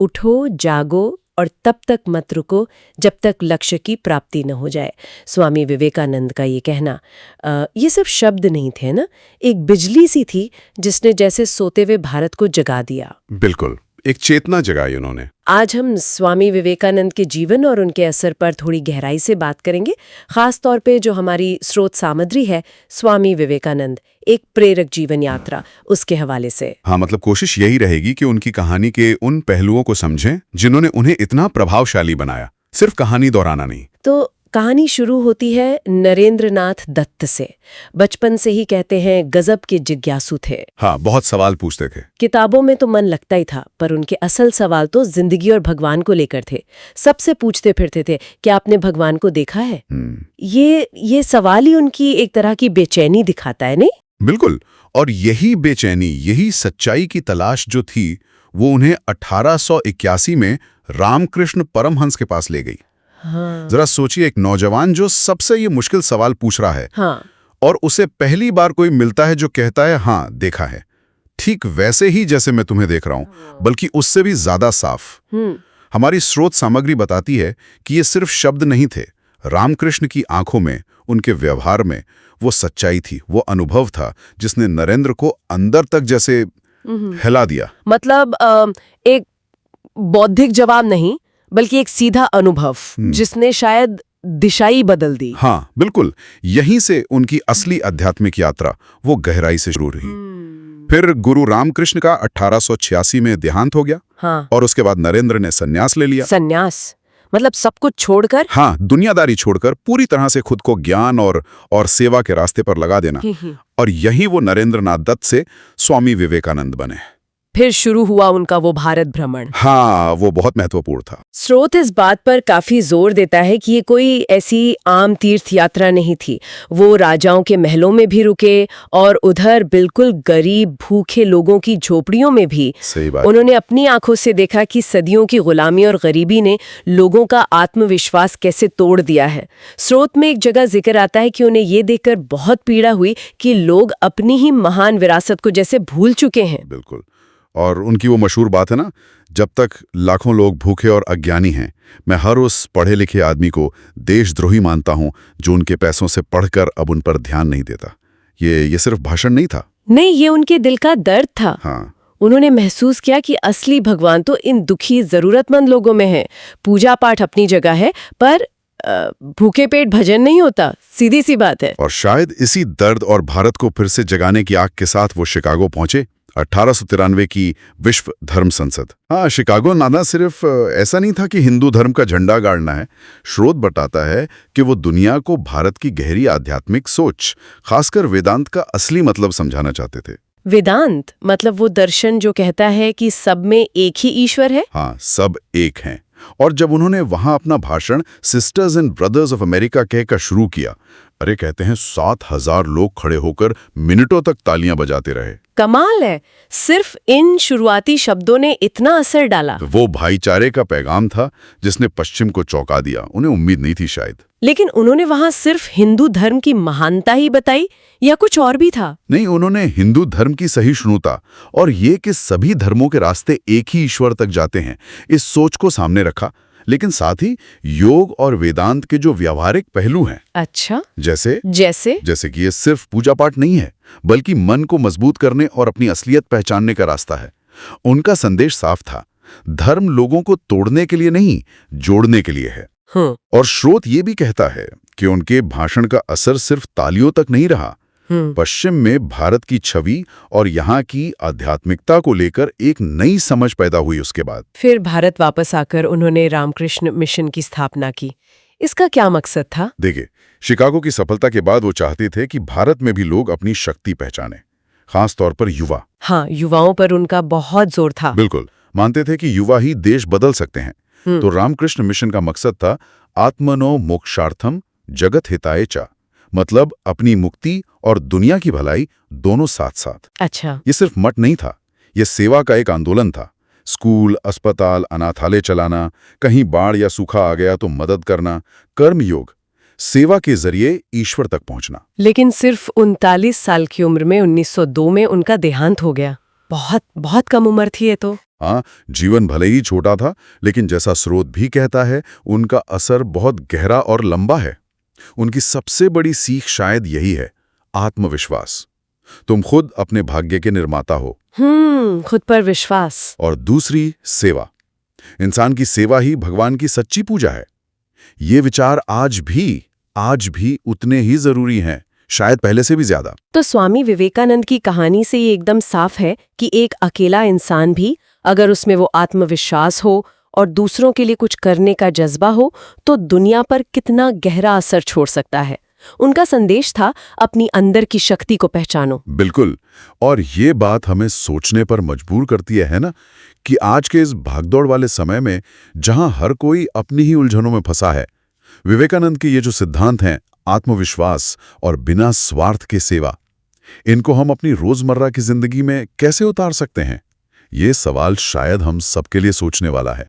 उठो, जागो और तब तक मत रुको जब तक लक्ष्य की प्राप्ति न हो जाए। स्वामी विवेकानंद का ये कहना, ये सिर्फ शब्द नहीं थे ना, एक बिजली सी थी जिसने जैसे सोते हुए भारत को जगा दिया। बिल्कुल, एक चेतना जगाई उन्होंने। आज हम स्वामी विवेकानंद के जीवन और उनके असर पर थोड़ी गहराई से बात करेंगे, खास तौर पे जो हमारी स्रोत सामग्री है, स्वामी विवेकानंद एक प्रेरक जीवन यात्रा, उसके हवाले से। हाँ, मतलब कोशिश यही रहेगी कि उनकी कहानी के उन पहलुओं को समझें जिन्होंने उन्हें इतना प्रभावशाली बनाया, सिर्फ कहानी दोहराना नहीं। तो कहानी शुरू होती है नरेंद्रनाथ दत्त से। बचपन से ही कहते हैं गजब के जिज्ञासु थे। हाँ, बहुत सवाल पूछते थे। किताबों में तो मन लगता ही था, पर उनके असल सवाल तो जिंदगी और भगवान को लेकर थे। सबसे पूछते फिरते थे कि आपने भगवान को देखा है? ये सवाल ही उनकी एक तरह की बेचैनी दिखाता है, नहीं? बिल्कुल, और यही बेचैनी, यही सच्चाई की तलाश जो थी, वो उन्हें 1881 में रामकृष्ण परमहंस के पास ले गई। हाँ। जरा सोचिए, एक नौजवान जो सबसे ये मुश्किल सवाल पूछ रहा है, हाँ। और उसे पहली बार कोई मिलता है जो कहता है हाँ देखा है, ठीक वैसे ही जैसे मैं तुम्हें देख रहा हूं, बल्कि उससे भी ज्यादा साफ। हमारी स्रोत सामग्री बताती है कि ये सिर्फ शब्द नहीं थे। रामकृष्ण की आंखों में, उनके व्यवहार में वो सच्चाई थी, वो अनुभव था जिसने नरेंद्र को अंदर तक जैसे हिला दिया। मतलब एक बौद्धिक जवाब नहीं, बल्कि एक सीधा अनुभव जिसने शायद दिशा ही बदल दी। हाँ, बिल्कुल, यहीं से उनकी असली आध्यात्मिक यात्रा वो गहराई से शुरू रही। फिर गुरु रामकृष्ण का 1886 में देहांत हो गया। हाँ। और उसके बाद नरेंद्र ने संन्यास ले लिया। संन्यास मतलब सब कुछ छोड़कर? हाँ, दुनियादारी छोड़कर पूरी तरह से खुद को ज्ञान और सेवा के रास्ते पर लगा देना। और यही वो नरेंद्रनाथ दत्त से स्वामी विवेकानंद बने। फिर शुरू हुआ उनका वो भारत भ्रमण। हाँ, वो बहुत महत्वपूर्ण था। स्रोत इस बात पर काफी जोर देता है कि ये कोई ऐसी आम तीर्थ यात्रा नहीं थी। वो राजाओं के महलों में भी रुके और उधर बिल्कुल गरीब भूखे लोगों की झोपड़ियों में भी। सही बात। उन्होंने अपनी आंखों से देखा कि सदियों की गुलामी और गरीबी ने लोगों का आत्मविश्वास कैसे तोड़ दिया है। स्रोत में एक जगह जिक्र आता है कि उन्हें ये देखकर बहुत पीड़ा हुई कि लोग अपनी ही महान विरासत को जैसे भूल चुके हैं। बिल्कुल, और उनकी वो मशहूर बात है ना, जब तक लाखों लोग भूखे और अज्ञानी हैं, मैं हर उस पढ़े लिखे आदमी को देशद्रोही मानता हूं जो उनके पैसों से पढ़कर अब उन पर ध्यान नहीं देता। ये सिर्फ भाषण नहीं था। नहीं, ये उनके दिल का दर्द था। हाँ। उन्होंने महसूस किया कि असली भगवान तो इन दुखी जरूरतमंद लोगों में है। पूजा पाठ अपनी जगह है, पर भूखे पेट भजन नहीं होता, सीधी सी बात है। और शायद इसी दर्द और भारत को फिर से जगाने की आग के साथ वो शिकागो पहुंचे। 1893 की विश्व धर्म संसद। हाँ, शिकागो नाना सिर्फ ऐसा नहीं था कि हिंदू धर्म का झंडा गाड़ना है। स्रोत बताता है कि वो दुनिया को भारत की गहरी आध्यात्मिक सोच, खासकर वेदांत का असली मतलब समझाना चाहते थे। वेदांत मतलब वो दर्शन जो कहता है कि सब में एक ही ईश्वर है। हाँ, सब एक हैं। और जब उन्होंने वहां अपना भाषण sisters and brothers of America कहकर शुरू किया, अरे कहते हैं 7000 लोग खड़े होकर मिनटों तक तालियां बजाते रहे। कमाल है, सिर्फ इन शुरुआती शब्दों ने इतना असर डाला। वो भाईचारे का पैगाम था जिसने पश्चिम को चौंका दिया। उन्हें उम्मीद नहीं थी शायद। लेकिन उन्होंने वहां सिर्फ हिंदू धर्म की महानता ही बताई या कुछ और भी था? नहीं, उन्होंने हिंदू धर्म की सहिष्णुता और ये कि सभी धर्मों के रास्ते एक ही ईश्वर तक जाते हैं, इस सोच को सामने रखा। लेकिन साथ ही योग और वेदांत के जो व्यावहारिक पहलू हैं। अच्छा, जैसे कि ये सिर्फ पूजा पाठ नहीं है, बल्कि मन को मजबूत करने और अपनी असलियत पहचानने का रास्ता है। उनका संदेश साफ था, धर्म लोगों को तोड़ने के लिए नहीं, जोड़ने के लिए है। और स्रोत ये भी कहता है कि उनके भाषण का असर सिर्फ तालियों तक नहीं रहा। पश्चिम में भारत की छवि और यहाँ की आध्यात्मिकता को लेकर एक नई समझ पैदा हुई। उसके बाद फिर भारत वापस आकर उन्होंने रामकृष्ण मिशन की स्थापना की। इसका क्या मकसद था? देखिए, शिकागो की सफलता के बाद वो चाहते थे कि भारत में भी लोग अपनी शक्ति पहचाने, खास तौर पर युवा। हाँ, युवाओं पर उनका बहुत जोर था। बिल्कुल, मानते थे कि युवा ही देश बदल सकते हैं। तो रामकृष्ण मिशन का मकसद था आत्मनो मोक्षार्थम जगत हिताय च, मतलब अपनी मुक्ति और दुनिया की भलाई दोनों साथ साथ। अच्छा, ये सिर्फ मठ नहीं था, ये सेवा का एक आंदोलन था। स्कूल, अस्पताल, अनाथालय चलाना, कहीं बाढ़ या सूखा आ गया तो मदद करना, कर्मयोग, सेवा के जरिए ईश्वर तक पहुंचना। लेकिन सिर्फ 39 साल की उम्र में 1902 में उनका देहांत हो गया। बहुत कम उम्र थी ये तो। हाँ, जीवन भले ही छोटा था, लेकिन जैसा स्रोत भी कहता है, उनका असर बहुत गहरा और लंबा है। उनकी सबसे बड़ी सीख शायद यही है, आत्मविश्वास। तुम खुद अपने भाग्य के निर्माता हो। खुद पर विश्वास। और दूसरी, सेवा। इंसान की सेवा ही भगवान की सच्ची पूजा है। ये विचार आज भी उतने ही जरूरी हैं, शायद पहले से भी ज्यादा। तो स्वामी विवेकानंद की कहानी से ये एकदम साफ है कि एक अकेला इंसान भी, अगर उसमें वो आत्मविश्वास हो और दूसरों के लिए कुछ करने का जज्बा हो, तो दुनिया पर कितना गहरा असर छोड़ सकता है। उनका संदेश था, अपनी अंदर की शक्ति को पहचानो। बिल्कुल। और ये बात हमें सोचने पर मजबूर करती है ना, कि आज के इस भागदौड़ वाले समय में, जहां हर कोई अपनी ही उलझनों में फंसा है, विवेकानंद के ये जो सिद्धांत हैं, आत्मविश्वास और बिना स्वार्थ के सेवा, इनको हम अपनी रोजमर्रा की जिंदगी में कैसे उतार सकते हैं? ये सवाल शायद हम सबके लिए सोचने वाला है।